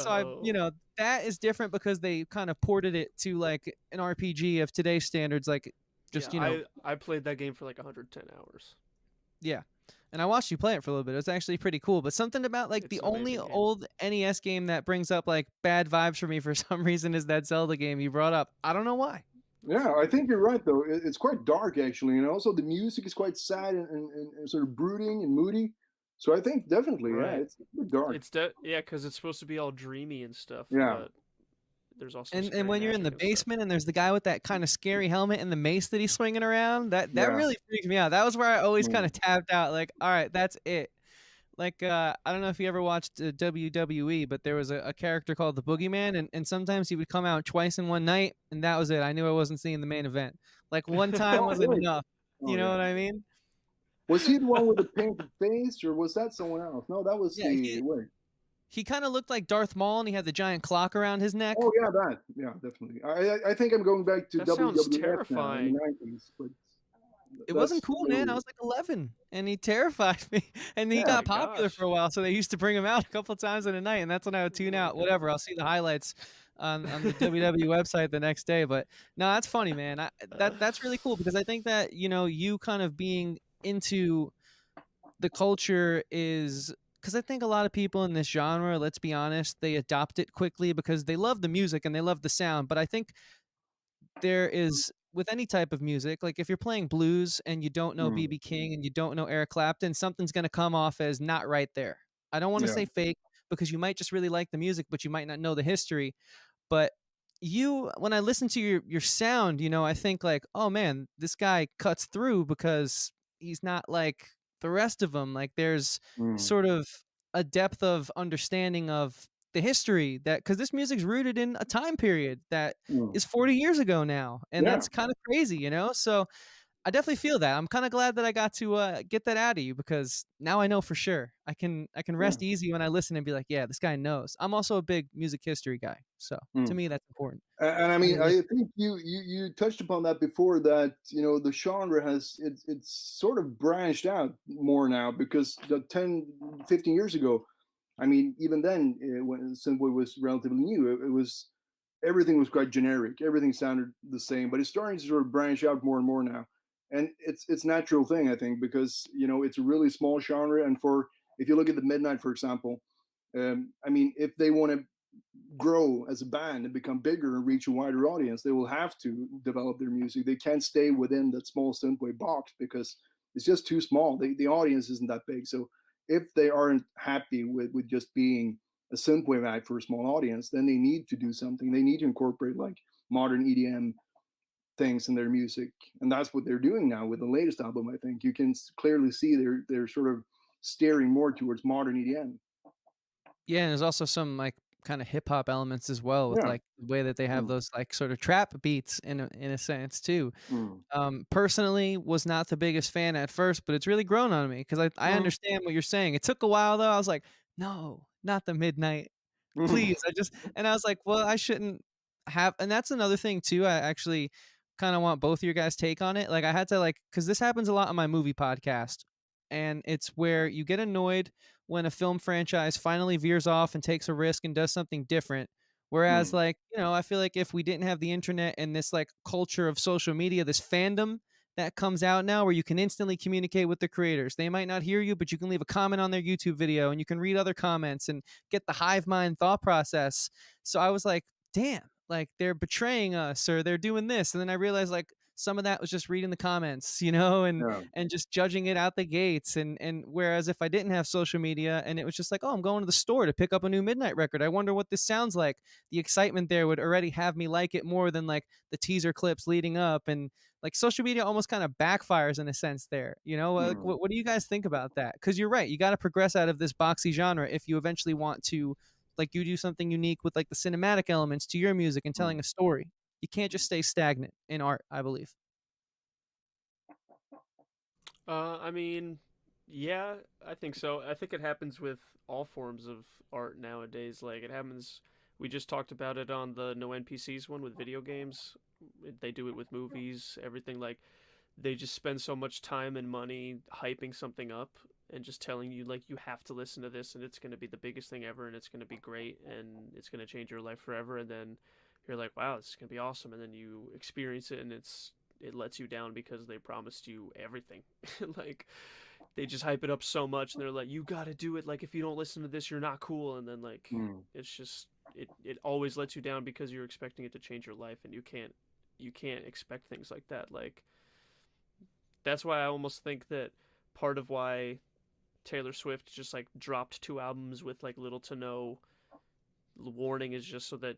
I, Co. that is different because they kind of ported it to like an RPG of today's standards, like Yeah, just I played that game for like 110 hours. yeah. And I watched you play it for a little bit. It was actually pretty cool. But something about like It's the an only amazing game. old NES game that brings up like bad vibes for me for some reason is that Zelda game you brought up. I don't know why. Yeah, I think you're right though. It's quite dark actually, and also the music is quite sad and sort of brooding and moody. So I think definitely, yeah, Right. it's a bit dark. Yeah, because it's supposed to be all dreamy and stuff, Yeah. but there's also And scary when you're in the magic and stuff. basement and there's the guy with that kind of scary helmet and the mace that he's swinging around, that Yeah. really freaks me out. That was where I always kind Mm. of tapped out. Like, all right, that's it. Like, I don't know if you ever watched WWE, but there was a character called the Boogeyman, and sometimes he would come out twice in one night, and that was it. I knew I wasn't seeing the main event. Like one time Oh, wasn't really? enough. Oh, You know yeah. what I mean? Was he the one with the painted face, or was that someone else? No, that was Yeah, the wait. he kind of looked like Darth Maul, and he had the giant clock around his neck. Oh yeah, that. Yeah, definitely. I think I'm going back to That sounds WWF now in terrifying. the 90s, but It wasn't that's cool, man. I was like 11, and he terrified me. And he Yeah. Oh got my popular gosh. for a while, so they used to bring him out a couple times in a night, and that's when I would tune Oh my out. Whatever, I'll see the highlights on the WWE website the next day. But no, that's funny, man. That's really cool because I think that you kind of being into the culture is because I think a lot of people in this genre, let's be honest, they adopt it quickly because they love the music and they love the sound. But I think there is with any type of music, like if you're playing blues and you don't know Mm. BB King and you don't know Eric Clapton, something's going to come off as not right there. I don't want to Yeah. say fake because you might just really like the music, but you might not know the history. But when I listen to your sound, I think like, oh man, this guy cuts through because he's not like the rest of them. Like there's Mm. sort of a depth of understanding of the history that because this music's rooted in a time period that Mm. is 40 years ago now, and Yeah. that's kind of crazy. So I definitely feel that. I'm kind of glad that I got to get that out of you because now I know for sure. I can Yeah. rest easy when I listen and be like, yeah, this guy knows. I'm also a big music history guy, so to Mm. me that's important. And I mean, I I think you touched upon that before that the genre it's sort of branched out more now because the 10, 15 years ago, I mean, even then when Synthwave was relatively new, it was everything was quite generic. Everything sounded the same, but it's starting to sort of branch out more and more now, and it's a natural thing I think because it's a really small genre, and if you look at the Midnight for example, I mean, if they want to grow as a band and become bigger and reach a wider audience, they will have to develop their music. They can't stay within that small synthwave box because it's just too small. The audience isn't that big. So if they aren't happy with just being a synthwave act for a small audience, then they need to do something. They need to incorporate like modern EDM things in their music, and that's what they're doing now with the latest album. I think you can clearly see they're sort of steering more towards modern EDM. Yeah, and there's also some like kind of hip hop elements as well with Yeah. like the way that they have Mm. those like sort of trap beats in a sense too. Mm. Personally, was not the biggest fan at first, but it's really grown on me because I Mm. understand what you're saying. It took a while though. I was like, no, not the midnight, please. And I was like, well, I shouldn't. have, and that's another thing too. I actually kind of want both of your guys' take on it. Like I had to like, because this happens a lot on my movie podcast, and it's where you get annoyed when a film franchise finally veers off and takes a risk and does something different. Whereas, Mm, like, I feel like if we didn't have the internet and this like culture of social media, this fandom that comes out now where you can instantly communicate with the creators. They might not hear you, but you can leave a comment on their YouTube video and you can read other comments and get the hive mind thought process. So I was like, damn, like they're betraying us or they're doing this. And then I realized like some of that was just reading the comments, yeah. and just judging it out the gates. And whereas if I didn't have social media and it was just like, oh, I'm going to the store to pick up a new Midnight record, I wonder what this sounds like. The excitement there would already have me like it more than like the teaser clips leading up. And like social media almost kind of backfires in a sense there. Like, Mm, what do you guys think about that? Because you're right, you got to progress out of this boxy genre if you eventually want to, like, you do something unique with like the cinematic elements to your music and mm. telling a story. You can't just stay stagnant in art, I believe. I mean, yeah, I think so. I think it happens with all forms of art nowadays. Like it happens. We just talked about it on the No NPCs one with video games. They do it with movies, everything. Like they just spend so much time and money hyping something up and just telling you like you have to listen to this and it's going to be the biggest thing ever and it's going to be great and it's going to change your life forever. And then you're like, wow, this is going to be awesome. And then you experience it and it lets you down because they promised you everything. Like they just hype it up so much and they're like, you got to do it. Like if you don't listen to this, you're not cool. And then like Mm. it's just it always lets you down because you're expecting it to change your life and you can't expect things like that. Like that's why I almost think that part of why Taylor Swift just like dropped 2 albums with like little to no warning is just so that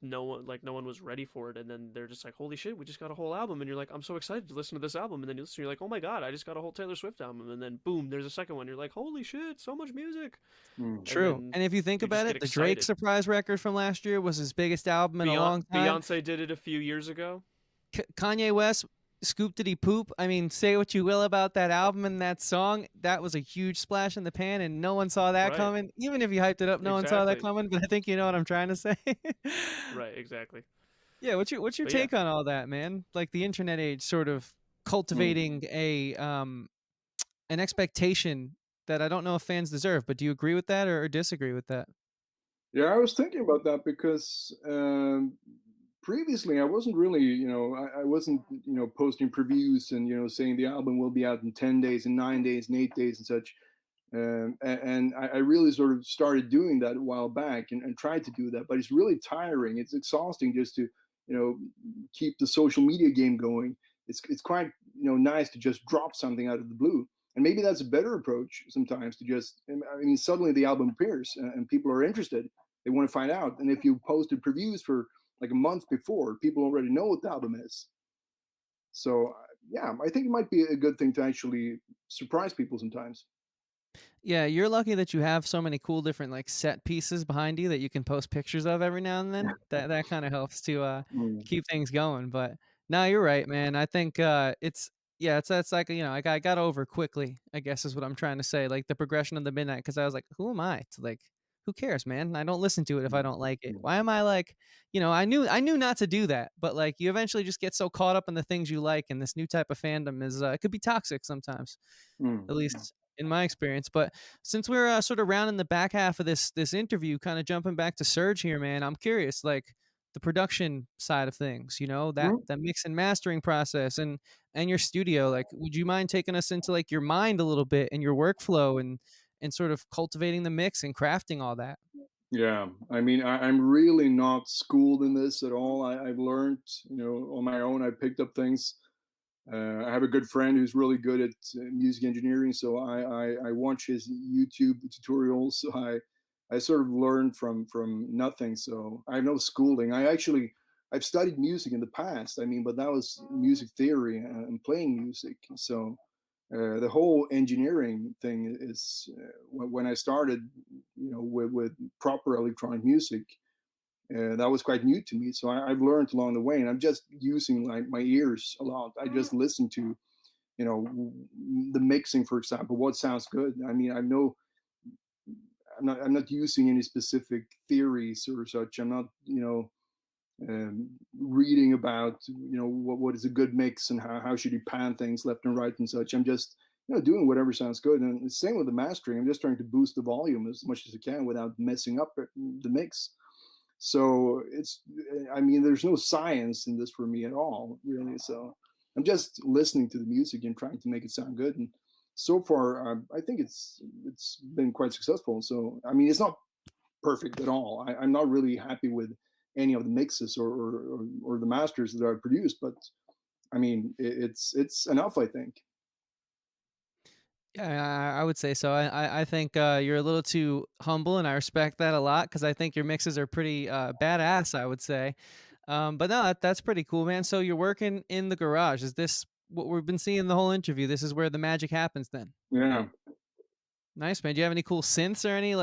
no one was ready for it, and then they're just like, holy shit, we just got a whole album, and you're like, I'm so excited to listen to this album, and then you listen, you're like, oh my god, I just got a whole Taylor Swift album, and then boom, there's a second one, you're like, holy shit, so much music, Mm. and True. then And if you think you about just get it, the Drake excited. surprise record from last year was his biggest album in a long time. Beyonce did it a few years ago. Kanye West, Scoop Diddy Poop. I mean, say what you will about that album and that song. That was a huge splash in the pan, and no one saw that Right, coming. Even if you hyped it up, no one saw that exactly. coming. But I think you know what I'm trying to say. Right, exactly. Yeah, what's your But yeah, take on all that, man? Like the internet age sort of Mm. cultivating an expectation that I don't know if fans deserve, but do you agree with that or disagree with that? Yeah, I was thinking about that because previously I wasn't really, I wasn't, posting previews and saying the album will be out in 10 days, and 9 days, and 8 days, and such. And I really sort of started doing that a while back and tried to do that, but it's really tiring. It's exhausting just to, keep the social media game going. It's quite nice to just drop something out of the blue, and maybe that's a better approach sometimes to just. I mean, suddenly the album appears and people are interested. They want to find out, and if you posted previews for like a month before, people already know what the album is. So yeah, I think it might be a good thing to actually surprise people sometimes. Yeah, you're lucky that you have so many cool different like set pieces behind you that you can post pictures of every now and then. That kind of helps to Mm. keep things going. But no, you're right, man. I think it's yeah, it's like I got over quickly, I guess is what I'm trying to say. Like the progression of the midnight, because I was like, who am I to like who cares, man? I don't listen to it if I Mm. don't like it. Mm. Why am I like, I knew not to do that, but like you eventually just get so caught up in the things you like, and this new type of fandom is it could be toxic sometimes, Mm. at Mm. least in my experience. But since we're sort of rounding the back half of this interview, kind of jumping back to Surge here, man, I'm curious, like the production side of things, that mix and mastering process and your studio. Like, would you mind taking us into like your mind a little bit and your workflow and sort of cultivating the mix and crafting all that? Yeah, I mean, I'm really not schooled in this at all. I've learned, on my own. I picked up things. I have a good friend who's really good at music engineering, so I watch his YouTube tutorials. So I sort of learned from nothing. So I have no schooling. I've studied music in the past. I mean, but that was music theory and playing music. So the whole engineering thing is when I started, with proper electronic music. That was quite new to me, so I've learned along the way, and I'm just using like my ears a lot. I just listen to, the mixing, for example, what sounds good. I mean, I know I'm not using any specific theories or such. I'm not, reading about what is a good mix and how should you pan things left and right and such. I'm just doing whatever sounds good. And the same with the mastering. I'm just trying to boost the volume as much as I can without messing up the mix. So there's no science in this for me at all, really. So I'm just listening to the music and trying to make it sound good. And so far, I think it's been quite successful. So it's not perfect at all. I'm not really happy with any of the mixes or the masters that I've produced, but it's enough, I think. Yeah, I would say so. I think you're a little too humble, and I respect that a lot because I think your mixes are pretty badass, I would say. But no, that's pretty cool, man. So you're working in the garage. Is this what we've been seeing the whole interview? This is where the magic happens then. Yeah. Nice, man. Do you have any cool synths or any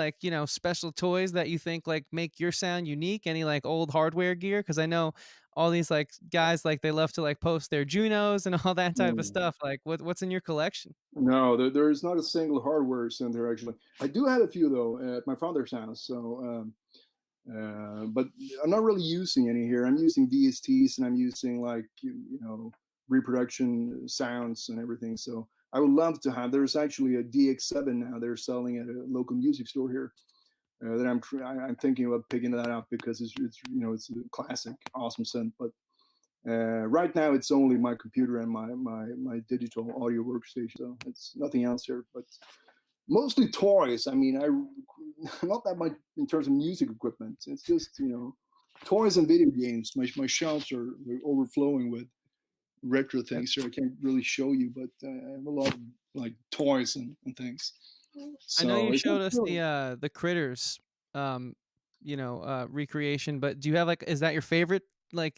special toys that you think make your sound unique? Any old hardware gear? Because I know all these guys they love to post their Junos and all that type of stuff. What's in your collection? No, there is not a single hardware center actually. I do have a few though at my father's house. So, but I'm not really using any here. I'm using VSTs and I'm using reproduction sounds and everything. So I would love to have. There's actually a DX7 now. They're selling at a local music store here. That I'm thinking about picking that up because it's a classic, awesome synth. But right now it's only my computer and my digital audio workstation. So it's nothing else here. But mostly toys. I'm not that much in terms of music equipment. It's just toys and video games. My shelves are overflowing with retro things, so I can't really show you, but I have a lot of toys and things. So I know you showed us the critters recreation, but do you have is that your favorite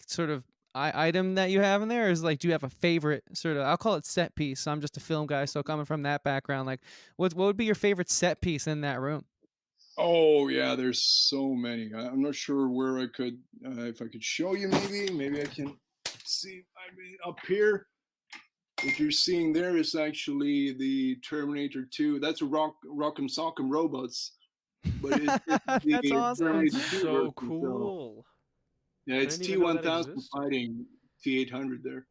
sort of item that you have in there, or is do you have a favorite sort of, I'll call it set piece? I'm just a film guy, so coming from that background, what would be your favorite set piece in that room? Oh yeah, there's so many. I'm not sure where I could if I could show you. Maybe I can see. Up here, what you're seeing there is actually the Terminator 2. That's a Rock'em Sock'em Robots, but that's awesome. That's so cool. Yeah, it's T1000 fighting T800 there.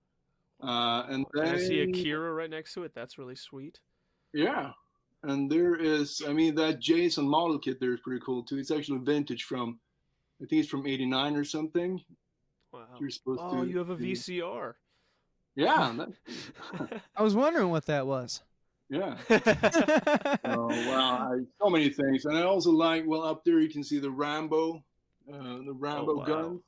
And then I see Akira right next to it. That's really sweet. Yeah, and there is, that Jason model kit there is pretty cool too. It's actually vintage from, I think it's from '89 or something. Wow. You're supposed to. You have a VCR. Yeah. I was wondering what that was. Yeah. Oh wow! So many things, and I also up there you can see the Rambo gun.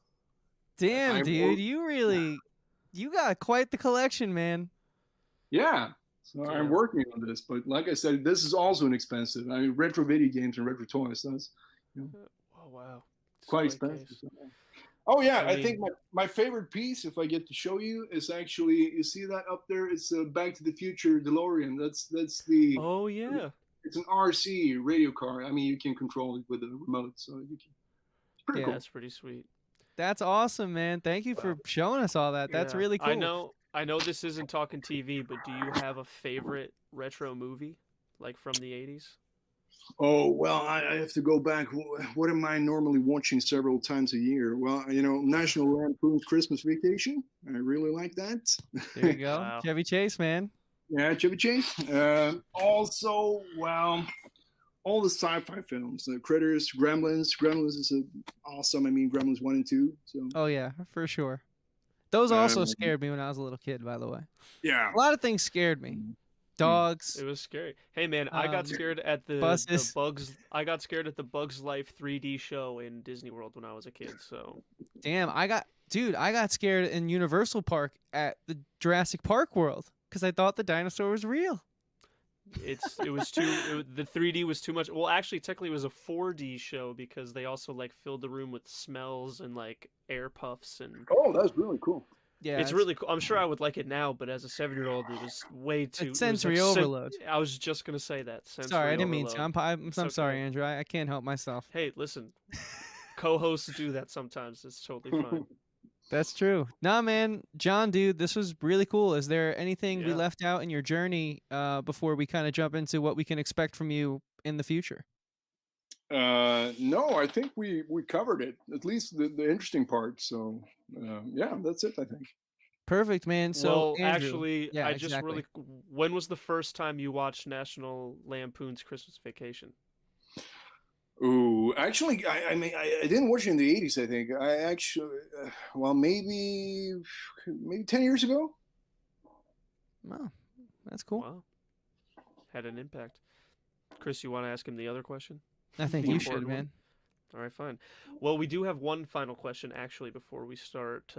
Damn, dude, you got quite the collection, man. Yeah. So I'm working on this, but like I said, this is also inexpensive. Retro video games and retro toys. That's oh wow, quite expensive. Oh yeah, I think my favorite piece, if I get to show you, is actually, you see that up there? It's a Back to the Future DeLorean. That's the. Oh yeah. It's an RC radio car. You can control it with a remote, so you can. It's pretty cool. That's pretty sweet. That's awesome, man. Thank you for showing us all that. That's really cool. I know this isn't talking TV, but do you have a favorite retro movie, from the 80s? Oh, well, I have to go back. What am I normally watching several times a year? Well, National Lampoon's Christmas Vacation. I really like that. There you go. Wow. Chevy Chase, man. Yeah, Chevy Chase. Also, well, all the sci-fi films, the Critters, Gremlins. Gremlins is awesome. Gremlins 1 and 2. So. Oh, yeah, for sure. Those also scared me when I was a little kid, by the way. Yeah. A lot of things scared me. Dogs. It was scary. Hey man, I got scared at the Bugs. I got scared at the Bugs Life 3D show in Disney World when I was a kid. So. Damn, I got scared in Universal Park at the Jurassic Park World because I thought the dinosaur was real. The 3D was too much. Well, actually, technically, it was a 4D show because they also filled the room with smells and air puffs and. Oh, that's really cool. Yeah, it's really cool. I'm sure I would like it now, but as a 7-year-old, it was way too sensory overload. I was just gonna say that. Sorry, I didn't mean to. I'm sorry, Andrew. I can't help myself. Hey, listen, co-hosts do that sometimes. It's totally fine. That's true. Nah, man, John, dude, this was really cool. Is there anything we left out in your journey before we kind of jump into what we can expect from you in the future? No, I think we covered it, at least the interesting part. So yeah, that's it, I think. Perfect, man. So Well, Andrew, actually, yeah, I just exactly. really. When was the first time you watched National Lampoon's Christmas Vacation? Ooh, actually, I mean, I didn't watch it in the '80s. I think I actually, well, maybe 10 years ago. Wow, that's cool. Wow, had an impact. Chris, you want to ask him the other question? I think The you should, important one? man. All right, fine. Well, we do have one final question actually before we start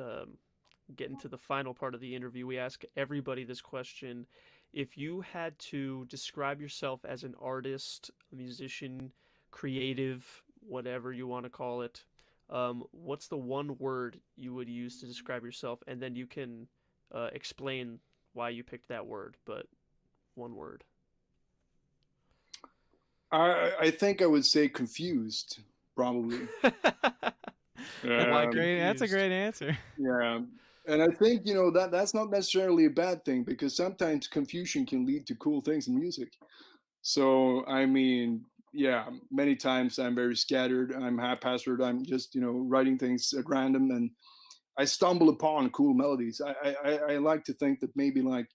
getting to the final part of the interview. We ask everybody this question. If you had to describe yourself as an artist, a musician, creative, whatever you want to call it, what's the one word you would use to describe yourself? And then you can explain why you picked that word, but one word. I think I would say confused, probably. Why Um, That's a confused? great answer. yeah, and I think that's not necessarily a bad thing because sometimes confusion can lead to cool things in music. So I mean, yeah, many times I'm very scattered. I'm haphazard. I'm just writing things at random, and I stumble upon cool melodies. I like to think that maybe like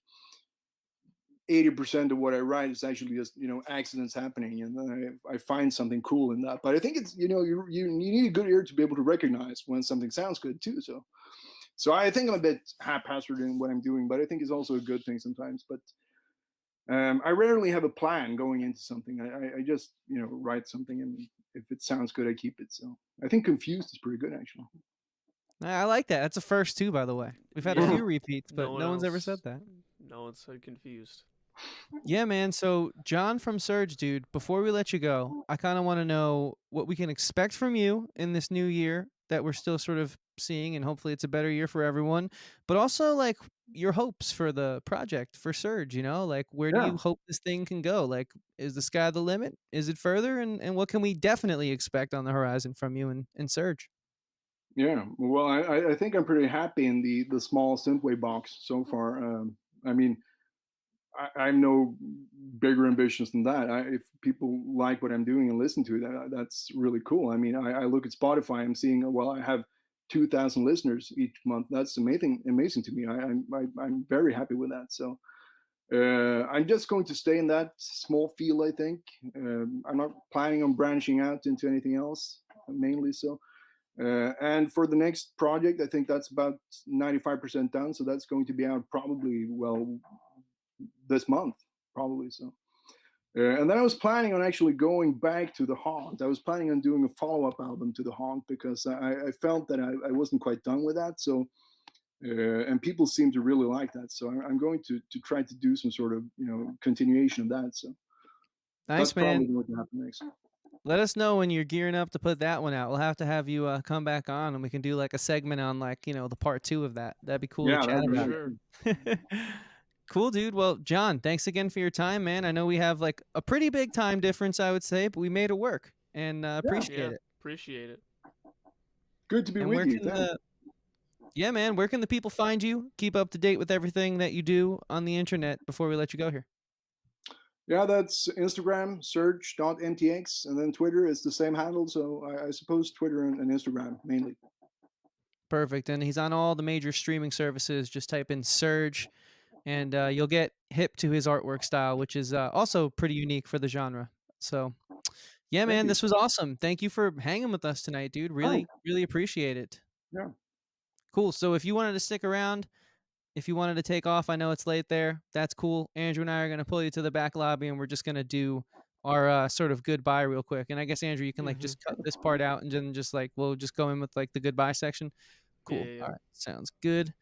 80% of what I write is actually just accidents happening, and then I find something cool in that. But I think it's you need a good ear to be able to recognize when something sounds good too. So I think I'm a bit haphazard in what I'm doing, but I think it's also a good thing sometimes. But I rarely have a plan going into something. I just write something, and if it sounds good, I keep it. So I think confused is pretty good actually. I like that. That's a first too, by the way. We've had a Yeah, few repeats, but no one no one's ever said else. that. No one's so confused. Yeah, man. So, John from Surge, dude, before we let you go, I kind of want to know what we can expect from you in this new year that we're still sort of seeing, and hopefully it's a better year for everyone. But also, like, your hopes for the project for Surge, like, where do Yeah. you hope this thing can go? Like, is the sky the limit? Is it further? And what can we definitely expect on the horizon from you in Surge? Yeah, well, I think I'm pretty happy in the small Synthwave box so far. I mean, I'm no bigger ambitions than that. If people like what I'm doing and listen to it, that's really cool. I mean, I look at Spotify, I'm seeing, well, I have 2,000 listeners each month. That's amazing to me. I'm very happy with that. So I'm just going to stay in that small field, I think. I'm not planning on branching out into anything else, mainly so. And for the next project, I think that's about 95% done. So that's going to be out probably, well, this month, probably. So, and then I was planning on actually going back to the Haunt. I was planning on doing a follow-up album to the Haunt because I felt that I wasn't quite done with that. So, and people seem to really like that. So I'm going to try to do some sort of continuation of that. So that's Nice, man. probably going to happen next. Let us know when you're gearing up to put that one out. We'll have to have you come back on, and we can do like a segment on like the part 2 of that. That'd be cool to Yeah, chat that'd be For about. sure. Cool, dude. Well, John, thanks again for your time, man. I know we have like a pretty big time difference, I would say, but we made it work, and appreciate Yeah, it. appreciate it. Good to be And with where you. can Thanks. yeah, man, where can the people find you? Keep up to date with everything that you do on the internet before we let you go here. Yeah, that's Instagram, surge.mtx, and then Twitter is the same handle. So I suppose Twitter and Instagram mainly. Perfect. And he's on all the major streaming services. Just type in Surge, and you'll get hip to his artwork style, which is also pretty unique for the genre. So, yeah, Thank man, you. this was awesome. Thank you for hanging with us tonight, dude. Oh, Really, really appreciate it. yeah. Cool. So, if you wanted to stick around, if you wanted to take off, I know it's late there. That's cool. Andrew and I are going to pull you to the back lobby, and we're just going to do our sort of goodbye real quick. And I guess, Andrew, you can like Hmm. just cut this part out and then just like we'll just go in with like the goodbye section. Yeah, Cool. yeah, All yeah. right. Sounds good.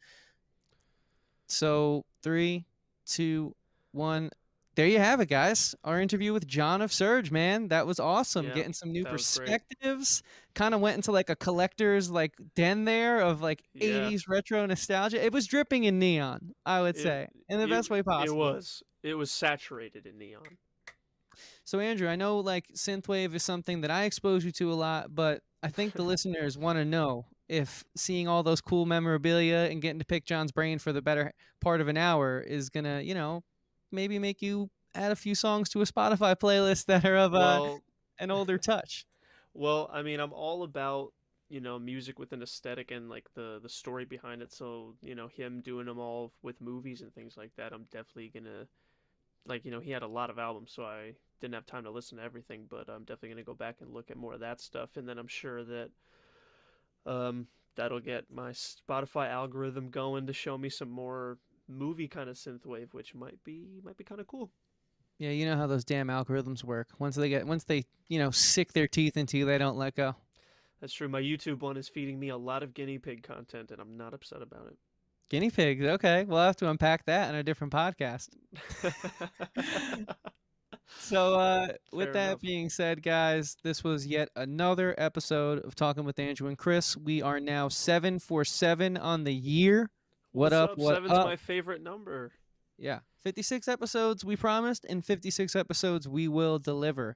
So 3, 2, 1. There you have it, guys. Our interview with John of Surge, man. That was awesome. Yeah, Getting some new that was great. perspectives. Kind of went into like a collector's like den there of like Yeah, 80s retro nostalgia. It was dripping in neon, I would it say, in the it best way it possible. was saturated in neon. So Andrew, I know like synthwave is something that I expose you to a lot, but I think the listeners want to know if seeing all those cool memorabilia and getting to pick John's brain for the better part of an hour is gonna, maybe make you add a few songs to a Spotify playlist that are of Well, an older touch. Well, I mean, I'm all about, music with an aesthetic and like the story behind it. So, him doing them all with movies and things like that, I'm definitely gonna like, he had a lot of albums, so I didn't have time to listen to everything, but I'm definitely gonna go back and look at more of that stuff, and then I'm sure that um that'll get my Spotify algorithm going to show me some more movie kind of synthwave, which might be kind of cool. Yeah, you know how those damn algorithms work. Once they sick their teeth into you, they don't let go. That's true. My YouTube one is feeding me a lot of guinea pig content, and I'm not upset about Guinea pigs. Okay, we'll have to unpack that in a different podcast. it. So, with Fair that enough. being said, guys, this was yet another episode of Talking with Andrew and Chris. We are now 7 for 7 on the year. What What's up? up? What Seven's up? my favorite number. Yeah, 56 episodes we promised, and 56 episodes we will deliver.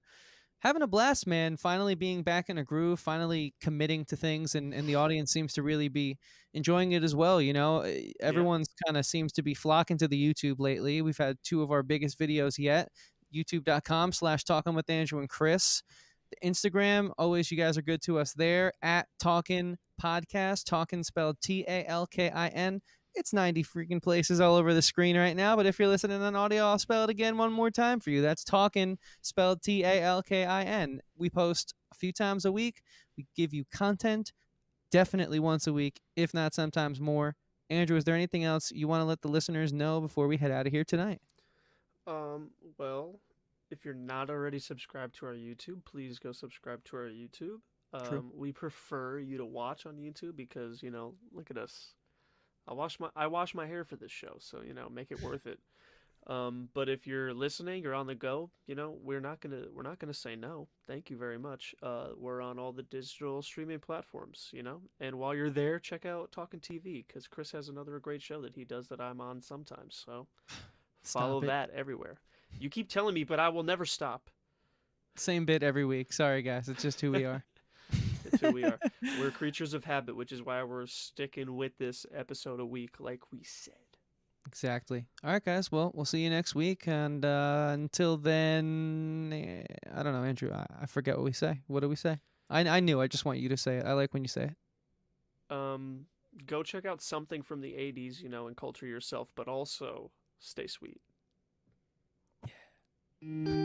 Having a blast, man. Finally being back in a groove, finally committing to things, and the audience seems to really be enjoying it as well. Yeah. Everyone's kind of seems to be flocking to the YouTube lately. We've had two of our biggest videos yet. YouTube.com/talking with Andrew and Chris. The Instagram, always you guys are good to us there at Talkin Podcast. Talkin spelled TALKIN. It's 90 freaking places all over the screen right now, but if you're listening on audio, I'll spell it again one more time for you. That's Talkin, spelled TALKIN. We post a few times a week. We give you content definitely once a week, if not sometimes more. Andrew, is there anything else you want to let the listeners know before we head out of here tonight? Well, if you're not already subscribed to our YouTube, please go subscribe to our YouTube. True. We prefer you to watch on YouTube because, look at us. I wash my hair for this show, so make it worth it. But if you're listening or on the go, we're not gonna say no. Thank you very much. We're on all the digital streaming platforms, and while you're there, check out Talking TV because Chris has another great show that he does that I'm on sometimes. So follow Stop it. that everywhere. You keep telling me, but I will never stop. Same bit every week. Sorry, guys. It's just who we are. It's who we are. We're creatures of habit, which is why we're sticking with this episode a week, like we said. Exactly. All right, guys. Well, we'll see you next week. And until then, I don't know, Andrew. I forget what we say. What do we say? I knew. I just want you to say it. I like when you say it. Go check out something from the 80s, and culture yourself, but also stay sweet. Yeah.